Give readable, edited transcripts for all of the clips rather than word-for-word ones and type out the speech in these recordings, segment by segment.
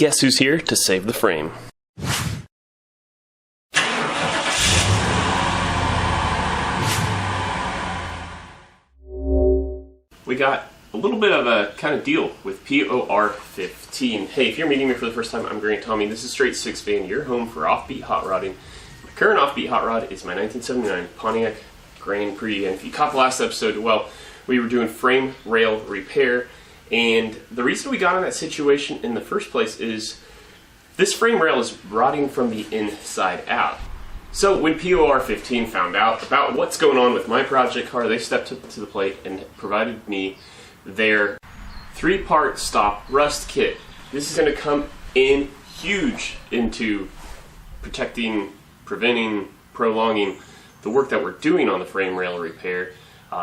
guess who's here to save the frame? We got a little bit of a kind of deal with POR15. Hey, if you're meeting me for the first time, I'm Grant Tommy. This is Straight Six Van, your home for offbeat hot rodding. My current offbeat hot rod is my 1979 Pontiac Grand Prix, and if you caught the last episode, well, we were doing frame rail repair, and the reason we got in that situation in the first place is this frame rail is rotting from the inside out. So when POR15 found out about what's going on with my project car, they stepped up to the plate and provided me their 3-part stop rust kit. This is going to come in huge into protecting, preventing, prolonging the work that we're doing on the frame rail repair,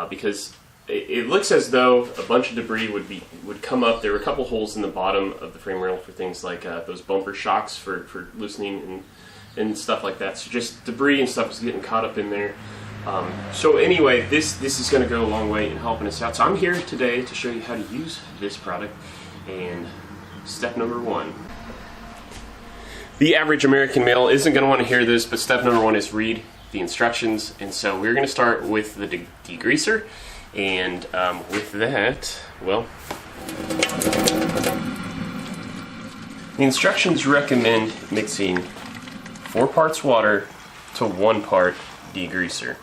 because it looks as though a bunch of debris would come up. There were a couple holes in the bottom of the frame rail for things like those bumper shocks for loosening and stuff like that. So just debris and stuff was getting caught up in there. So anyway, this is going to go a long way in helping us out. So I'm here today to show you how to use this product. And step number 1. The average American male isn't going to want to hear this, but step number 1 is read the instructions. And so we're going to start with the degreaser. And with that, well, the instructions recommend mixing 4 parts water to 1 part degreaser.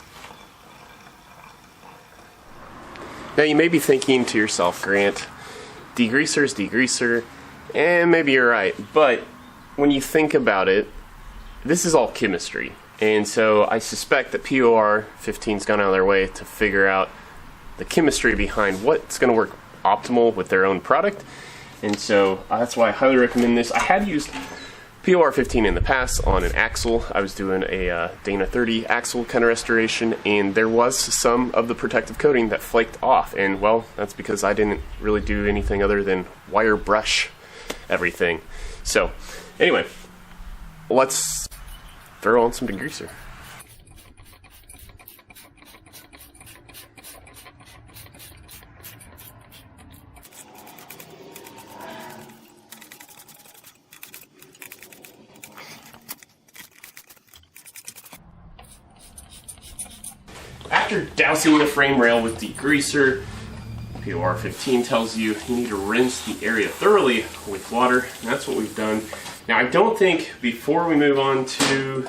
Now you may be thinking to yourself, Grant, degreaser is degreaser, and maybe you're right, but when you think about it, this is all chemistry. And so I suspect that POR15's gone out of their way to figure out the chemistry behind what's going to work optimal with their own product. And so that's why I highly recommend this. I had used POR15 in the past on an axle. I was doing a Dana 30 axle kind of restoration, and there was some of the protective coating that flaked off. And well, that's because I didn't really do anything other than wire brush everything. So anyway, let's throw on some degreaser. After dousing the frame rail with degreaser, POR15 tells you need to rinse the area thoroughly with water, and that's what we've done. Now I don't think, before we move on to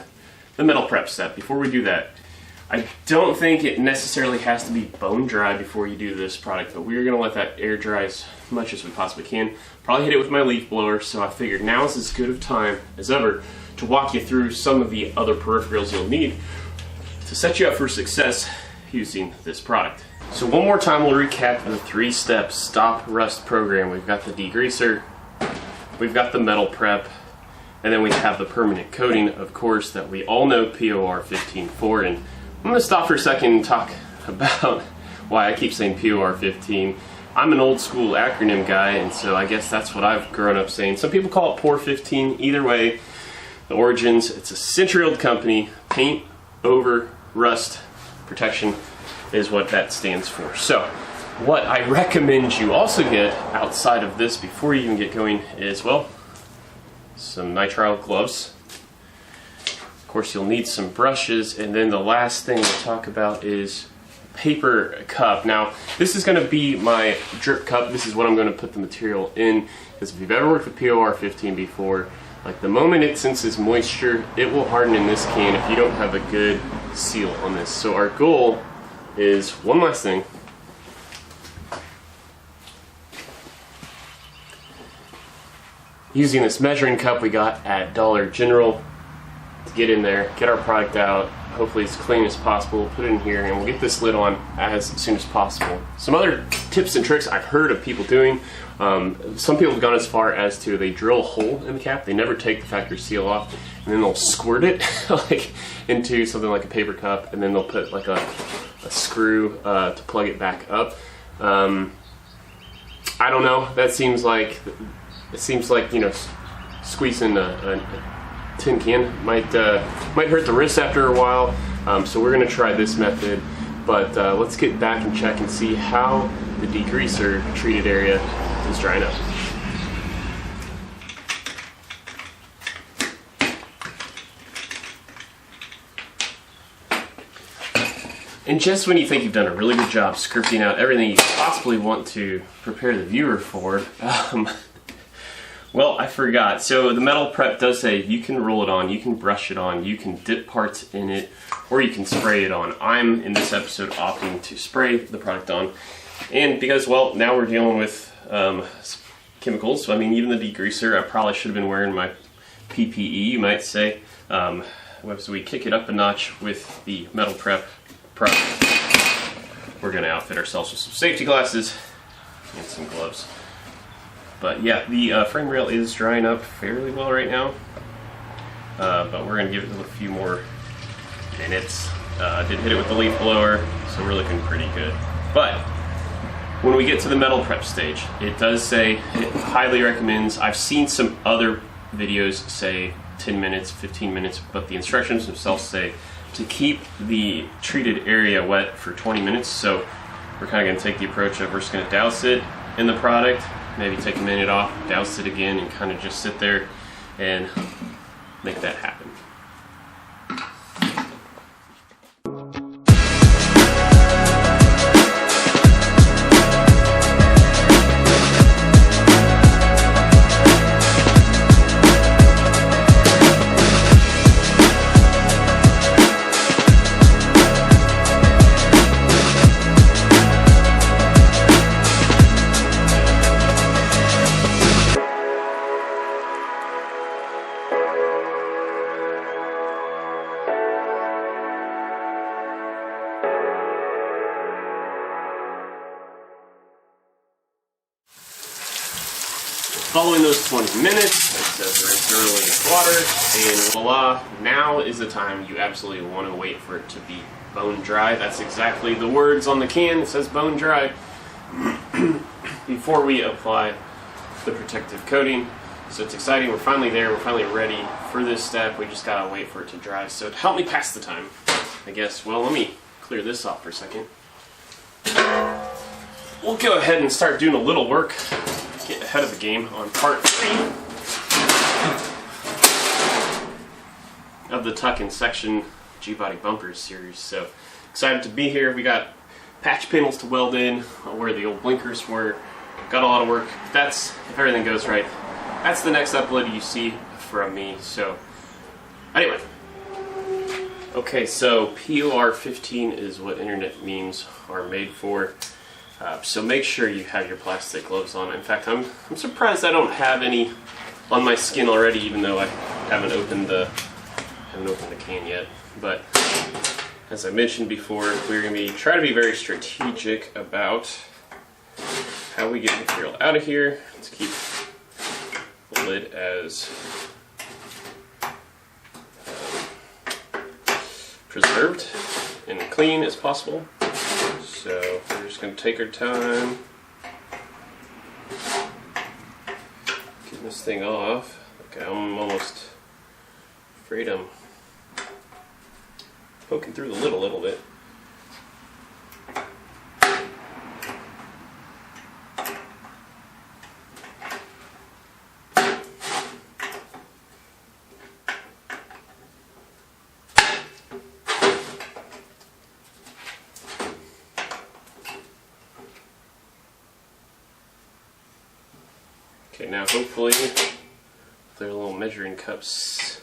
the metal prep step, before we do that, I don't think it necessarily has to be bone dry before you do this product, but we're going to let that air dry as much as we possibly can. Probably hit it with my leaf blower, so I figured now is as good of time as ever to walk you through some of the other peripherals you'll need to set you up for success using this product. So one more time we'll recap the 3-step stop rust program. We've got the degreaser, we've got the metal prep, and then we have the permanent coating, of course, that we all know POR15 for. And I'm going to stop for a second and talk about why I keep saying POR15. I'm an old school acronym guy, and so I guess that's what I've grown up saying. Some people call it POR15. Either way, the origins, it's a century-old company. Paint over rust protection is what that stands for. So what I recommend you also get outside of this before you even get going is, well, some nitrile gloves. Of course, you'll need some brushes, and then the last thing we'll talk about is paper cup. Now this is going to be my drip cup. This is what I'm going to put the material in, because if you've ever worked with POR15 before, like the moment it senses moisture, it will harden in this can if you don't have a good seal on this. So our goal is one last thing. Using this measuring cup we got at Dollar General to get in there, get our product out, hopefully as clean as possible, put it in here, and we'll get this lid on as soon as possible. Some other tips and tricks I've heard of people doing, some people have gone as far as to they drill a hole in the cap, they never take the factory seal off, and then they'll squirt it like into something like a paper cup, and then they'll put like a screw to plug it back up. I don't know, that seems like, you know, squeezing a tin can might hurt the wrist after a while, so we're going to try this method. But let's get back and check and see how the degreaser treated area is drying up. And just when you think you've done a really good job scripting out everything you possibly want to prepare the viewer for, well, I forgot. So the metal prep does say you can roll it on, you can brush it on, you can dip parts in it, or you can spray it on. I'm, in this episode, opting to spray the product on. And because, well, now we're dealing with chemicals. I mean, even the degreaser, I probably should have been wearing my PPE, you might say. So we kick it up a notch with the metal prep product. We're going to outfit ourselves with some safety glasses and some gloves. But yeah, the frame rail is drying up fairly well right now. But we're going to give it a few more minutes. I did hit it with the leaf blower, so we're looking pretty good. But when we get to the metal prep stage, it does say it highly recommends. I've seen some other videos say 10 minutes, 15 minutes, but the instructions themselves say to keep the treated area wet for 20 minutes. So we're kind of going to take the approach of we're just going to douse it in the product, maybe take a minute off, douse it again, and kind of just sit there and make that happen. Following those 20 minutes, it says rinse thoroughly in water, and voila, now is the time you absolutely want to wait for it to be bone dry. That's exactly the words on the can. It says bone dry. Before we apply the protective coating. So it's exciting. We're finally there. We're finally ready for this step. We just gotta wait for it to dry. So to help me pass the time, I guess, well, let me clear this off for a second. We'll go ahead and start doing a little work. Get ahead of the game on part 3 of the Tuck in Section G-Body Bumpers series. So excited to be here. We got patch panels to weld in where the old blinkers were. Got a lot of work. That's, if everything goes right, that's the next upload you see from me. So anyway, okay, so POR 15 is what internet memes are made for. So make sure you have your plastic gloves on. In fact, I'm surprised I don't have any on my skin already, even though I haven't opened the can yet. But as I mentioned before, we're going to try to be very strategic about how we get material out of here. Let's keep the lid as preserved and clean as possible. So we're just going to take our time getting this thing off. Okay, I'm almost afraid I'm poking through the lid a little bit. Okay, now hopefully their little measuring cups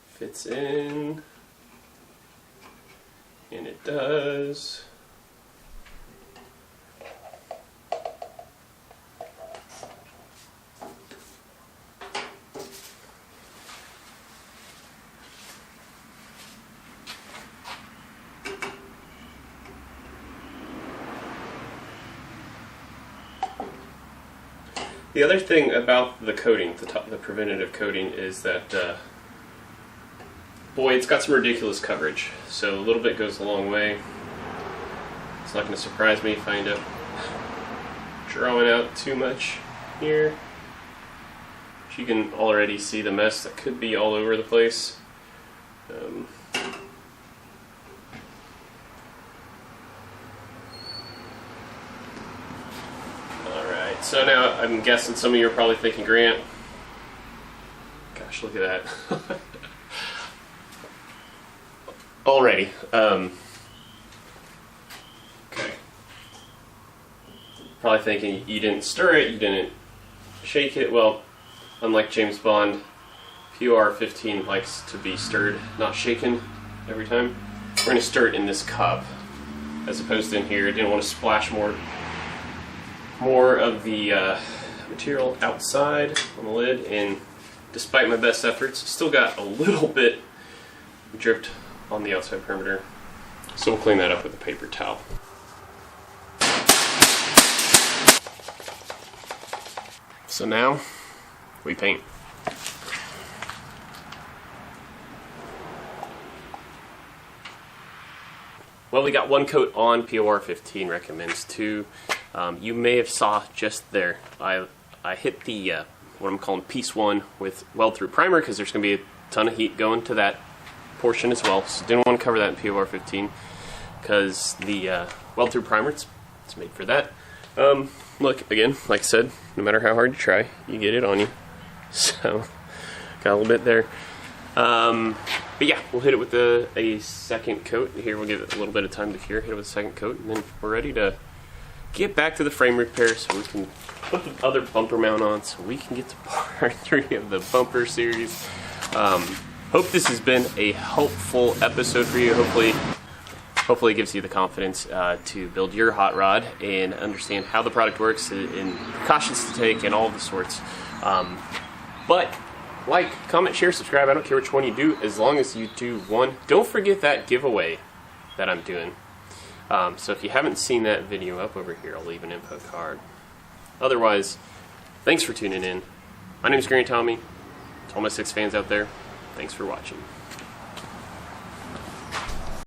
fits in, and it does. The other thing about the coating, the preventative coating, is that, boy, it's got some ridiculous coverage. So a little bit goes a long way. It's not going to surprise me if I end up drawing out too much here. But you can already see the mess that could be all over the place. So now I'm guessing some of you are probably thinking, Grant, gosh, look at that. Already. Probably thinking you didn't stir it, you didn't shake it. Well, unlike James Bond, POR-15 likes to be stirred, not shaken every time. We're going to stir it in this cup as opposed to in here. I didn't want to splash more of the material outside on the lid, and despite my best efforts, still got a little bit dripped on the outside perimeter. So we'll clean that up with a paper towel. So now we paint. Well, we got one coat on. POR-15 recommends two. You may have saw just there. I hit the what I'm calling piece one with weld-through primer because there's going to be a ton of heat going to that portion as well. So didn't want to cover that in POR-15 because the weld-through primer, it's made for that. Look, again, like I said, no matter how hard you try, you get it on you. So got a little bit there. But yeah, we'll hit it with a second coat. Here we'll give it a little bit of time to cure, hit it with a second coat, and then we're ready to get back to the frame repair so we can put the other bumper mount on so we can get to part 3 of the bumper series. Hope this has been a helpful episode for you. Hopefully it gives you the confidence to build your hot rod and understand how the product works and precautions to take and all of the sorts. But like, comment, share, subscribe. I don't care which one you do, as long as you do one. Don't forget that giveaway that I'm doing. So if you haven't seen that video up over here, I'll leave an info card. Otherwise, thanks for tuning in. My name is Green Tommy. To all my 6 fans out there, thanks for watching.